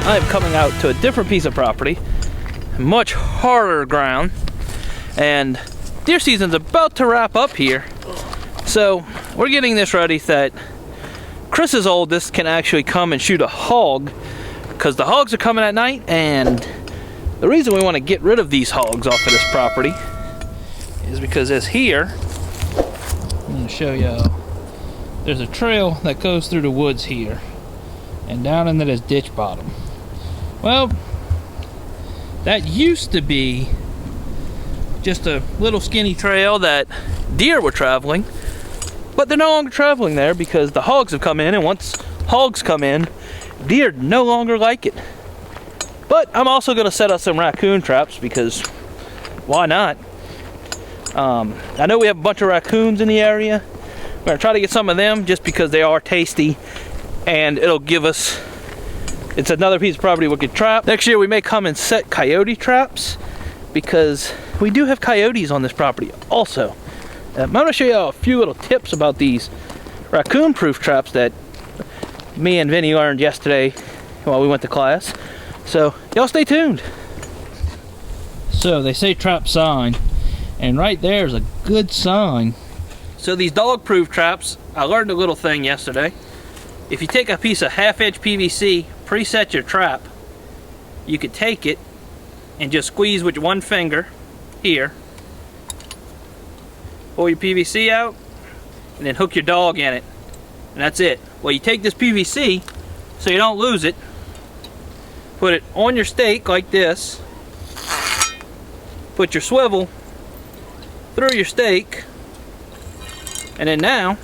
I am coming out to a different piece of property, much harder ground, and deer season's about to wrap up here. So we're getting this ready that Chris's oldest can actually come and shoot a hog, because the hogs are coming at night, and the reason we want to get rid of these hogs off of this property is because as here, I'm going to show you, there's a trail that goes through the woods here and down into this ditch bottom. Well, that used to be just a little skinny trail that deer were traveling, but they're no longer traveling there because the hogs have come in, and once hogs come in, deer no longer like it. But I'm also going to set up some raccoon traps because why not? I know we have a bunch of raccoons in the area. We're going to try to get some of them just because they are tasty, and it'll give us, it's another piece of property we could trap. Next year we may come and set coyote traps because we do have coyotes on this property also. I'm going to show you a few little tips about these raccoon proof traps that me and Vinny learned yesterday while we went to class. So y'all stay tuned. So they say trap sign, and right there is a good sign. So these dog proof traps, I learned a little thing yesterday. If you take a piece of 1/2 inch PVC, preset your trap, you could take it and just squeeze with one finger here, pull your PVC out, and then hook your dog in it, and that's it. Well, you take this PVC so you don't lose it, put it on your stake like this, put your swivel through your stake, and then now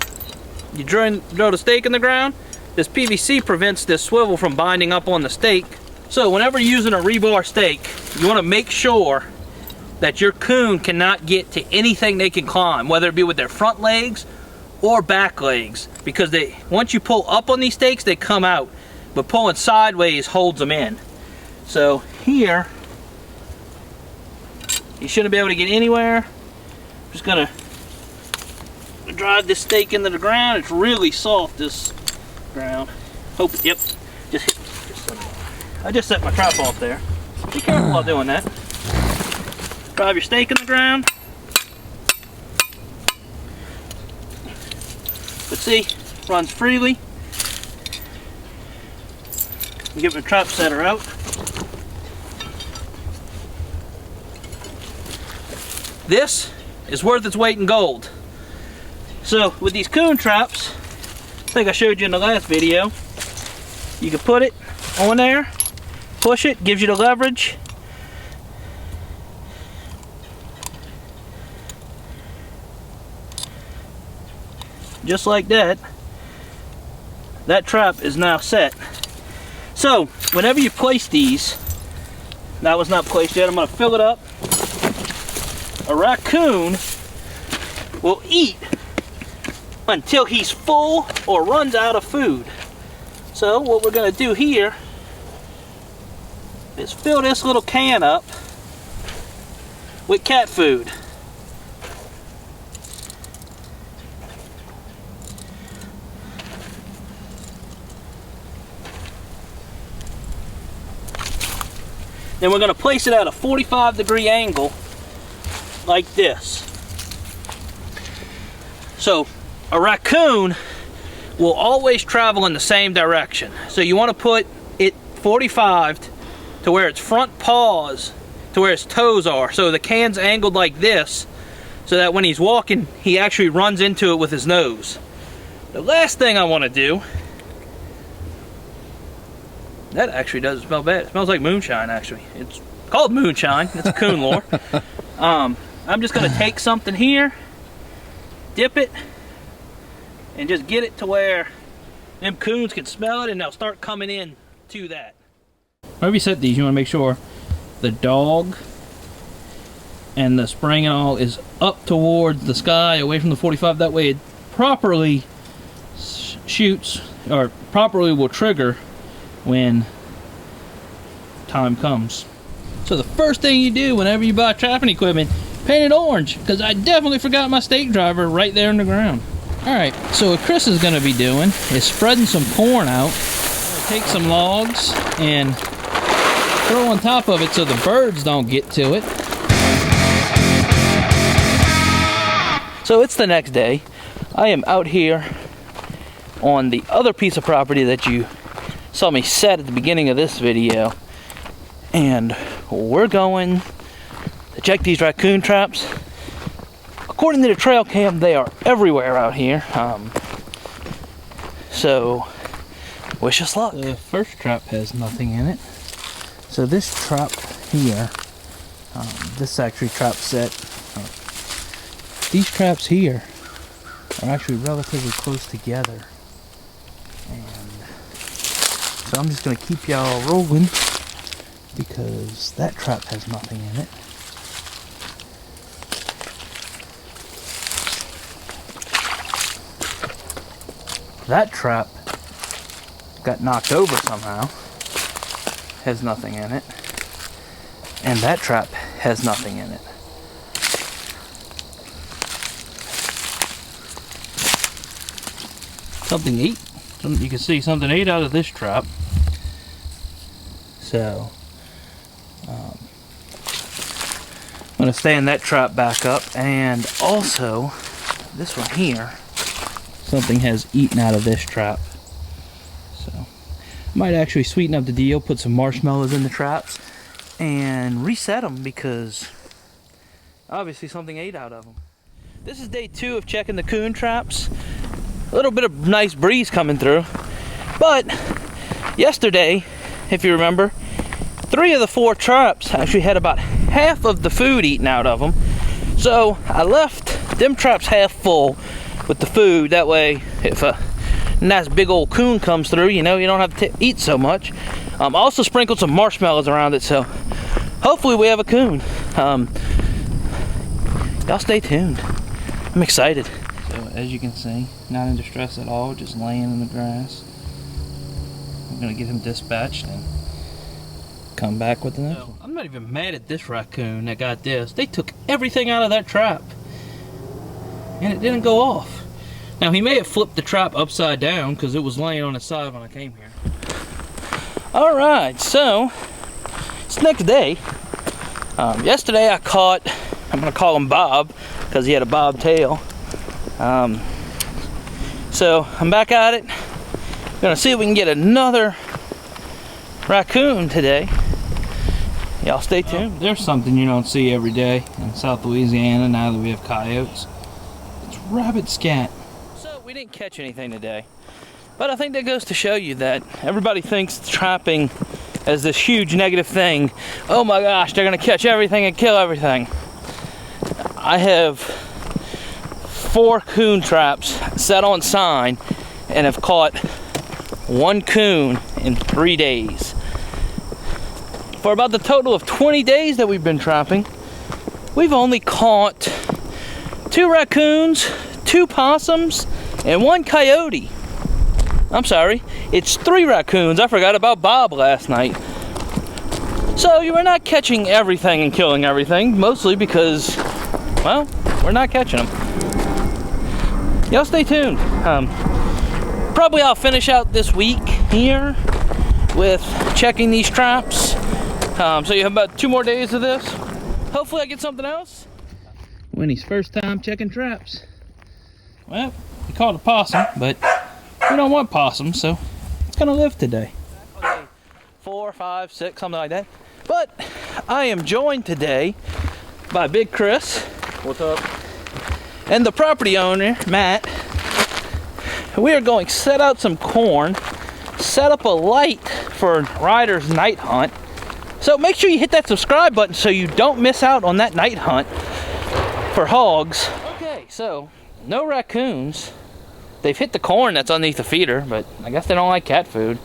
you throw the stake in the ground. This PVC prevents this swivel from binding up on the stake. So whenever you're using a rebar stake, you want to make sure that your coon cannot get to anything they can climb, whether it be with their front legs or back legs, because once you pull up on these stakes, they come out, but pulling sideways holds them in. So here, you shouldn't be able to get anywhere. I'm just gonna drive this stake into the ground. It's really soft, this ground. Yep, I just set my trap off there. Be careful while doing that. Drive your stake in the ground. But see, runs freely. Get my trap setter out. This is worth its weight in gold. So with these coon traps, I think I showed you in the last video, you can put it on there, push it, gives you the leverage. Just like that, that trap is now set. So whenever you place these, that was not placed yet, I'm going to fill it up. A raccoon will eat until he's full or runs out of food. So what we're going to do here is fill this little can up with cat food. Then we're going to place it at a 45-degree angle like this. So a raccoon will always travel in the same direction. So you want to put it 45 to where its front paws, to where its toes are. So the can's angled like this, so that when he's walking, he actually runs into it with his nose. The last thing I want to do, that actually doesn't smell bad. It smells like moonshine, actually. It's called moonshine. It's a coon lore. I'm just going to take something here, dip it, and just get it to where them coons can smell it, and they'll start coming in to that. Whenever you set these, you want to make sure the dog and the spring and all is up towards the sky, away from the 45. That way it properly shoots, or properly will trigger when time comes. So the first thing you do whenever you buy trapping equipment, paint it orange, because I definitely forgot my stake driver right there in the ground. Alright, so what Chris is going to be doing is spreading some corn out take some logs and throw on top of it so the birds don't get to it. So it's the next day. I am out here on the other piece of property that you saw me set at the beginning of this video, and we're going to check these raccoon traps. According to the trail cam, they are everywhere out here. So wish us luck. The first trap has nothing in it. So this trap here, this actually trap set. These traps here are actually relatively close together, and so I'm just going to keep y'all rolling because that trap has nothing in it. That trap got knocked over somehow, has nothing in it, and that trap has nothing in it. Something ate. You can see something ate out of this trap. So I'm gonna stand that trap back up, and also this one here, something has eaten out of this trap. So I might actually sweeten up the deal, put some marshmallows in the traps, and reset them because obviously something ate out of them. This is day 2 of checking the coon traps. A little bit of nice breeze coming through, but yesterday, if you remember, 3 of the 4 traps actually had about half of the food eaten out of them. So I left them traps half full with the food. That way, if a nice big old coon comes through, you know, you don't have to eat so much. I also sprinkled some marshmallows around it, so hopefully we have a coon. Y'all stay tuned. I'm excited. So as you can see, not in distress at all, just laying in the grass. I'm gonna get him dispatched and come back with the next one. I'm not even mad at this raccoon that got this. They took everything out of that trap and it didn't go off. Now he may have flipped the trap upside down because it was laying on its side when I came here. Alright, so it's next day. Yesterday I caught, I'm gonna call him Bob because he had a bob tail. So I'm back at it. Gonna see if we can get another raccoon today. Y'all stay tuned. There's something you don't see every day in South Louisiana now that we have coyotes. It's rabbit scat. So we didn't catch anything today, but I think that goes to show you that everybody thinks trapping as this huge negative thing. Oh my gosh, they're gonna catch everything and kill everything. I have 4 coon traps set on sign and have caught 1 coon in 3 days. For about the total of 20 days that we've been trapping, we've only caught 2 raccoons, 2 possums, and 1 coyote. I'm sorry, it's 3 raccoons. I forgot about Bob last night. So you are not catching everything and killing everything, mostly because, well, we're not catching them. Y'all stay tuned. Probably I'll finish out this week here with checking these traps. So you have about 2 more days of this. Hopefully I get something else. Winnie's first time checking traps. Well, we caught a possum, but we don't want possums, so it's gonna live today. 4, 5, 6, something like that. But I am joined today by Big Chris. What's up? And the property owner, Matt. We are going to set out some corn, set up a light for Ryder's night hunt. So make sure you hit that subscribe button so you don't miss out on that night hunt for hogs. Okay, so no raccoons. They've hit the corn that's underneath the feeder, but I guess they don't like cat food.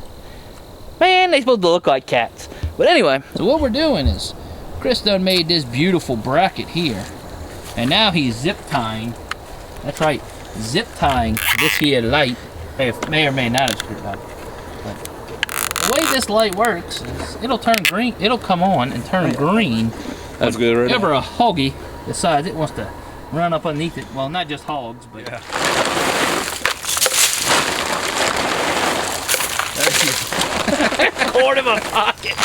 Man, they're supposed to look like cats. But anyway, so what we're doing is Chris done made this beautiful bracket here. And now he's zip tying. That's right, zip tying this here light. It may or may not have screwed up. But the way this light works is it'll turn green. It'll come on and turn green. That's good, right? Whenever a hoggy decides it wants to run up underneath it. Well, not just hogs, but yeah. corn in my pocket.